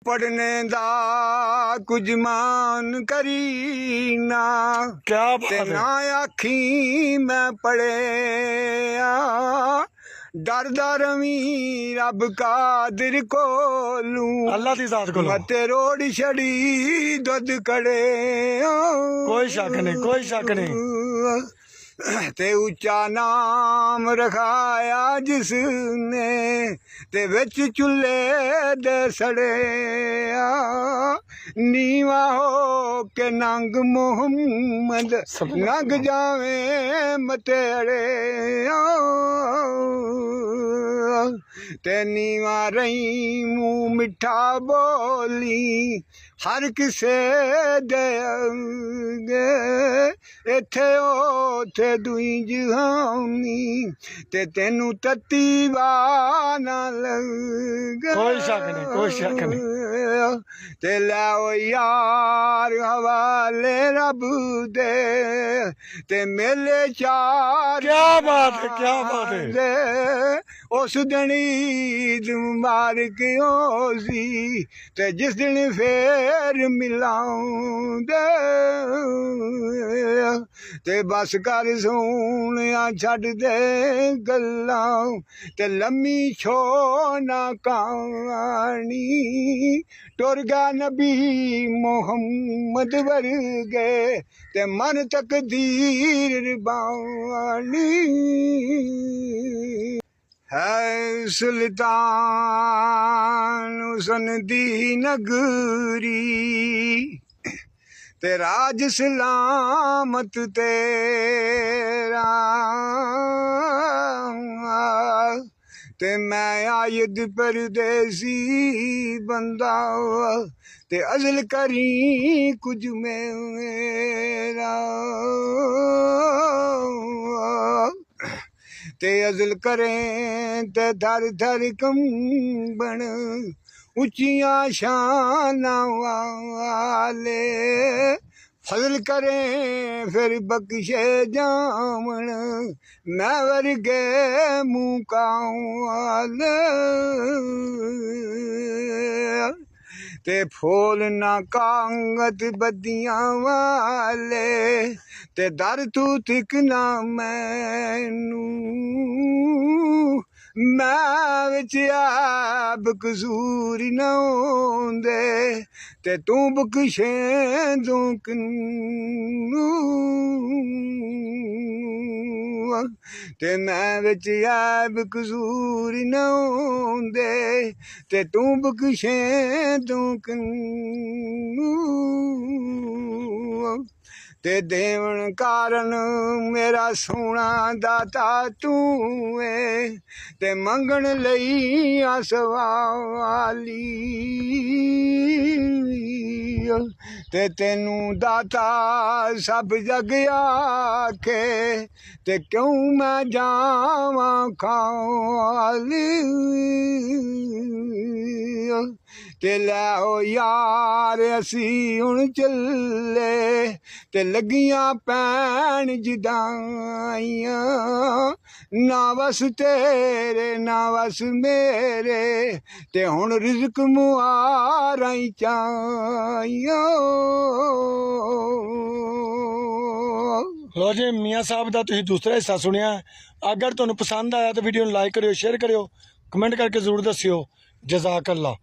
पढ़ने दा कुछ मान करी ना क्या ते बात ना है। आखी मैं पढ़े डरदा रवी रब कादिर कोलू अल्लाह दी जात को मते रोड़ छड़ी दुध कड़े कोई शक नहीं, कोई शक नहीं। ते ऊंचा नाम रखाया जिसने ते विच चुल्हे दे सड़े नीवा हो के नंग मोहम्मद नंग जावे मतेड़े ते नीवा रही मुँह मिठा बोली हर किसे दे इथे ओथे दुई जहानी ते तेनू तत्ती ना लगे कोई शक नहीं, कोई शक नहीं। ते लै यार हवाले रब दे ते मेले चार क्या बात है, क्या बात है। दे उस दिन ईद मुबारक होसी ते जिस दिन फेर मिलाउंदे ते बस कर सोहणिया छड्ड दे गल्लां ते लम्मी छोना कहानी टुर गया नबी मोहम्मद वर्गे ते मन तकदीर बानी है सुल्तान हुसन दी नगरी ते राज सलामत तेरा ते मैं आयद परदेसी बंदा ते अज़ल करी कुछ मेरा ते अज़ल करें ते दर दर कंबन उच्चियां शाना वाले फजल करें फिर बख्शे जामन मैं वर्गे मुँह काले ते फूल ना कांगत बदियां वाले ते दर तू तिकना मैनू मैं विच ऐब कसूर न होंदे ते तू बख्शे दुखनू ते मैं विच ऐब कसूर न होंदे ते तू बख्शे दुखनू ते देवन कारण मेरा सोना दाता तू है ते मंगण लई आसवाली ते तेनू दाता सब जग आखे ते क्यों मैं जावां खाली ते लै यार असी हुण चले ते लगियां पैण जुदाइयां ना बस तेरे ना बस मेरे ते हुण रिज़क मुहारां ही चाहियां। लो जी मियाँ साहब का तुसीं दूसरा हिस्सा सुनिया। अगर तुहानूं पसंद आया तो वीडियो नूं लाइक करियो, शेयर करियो, कमेंट करके जरूर दस्सियो। जज़ाक अल्लाह।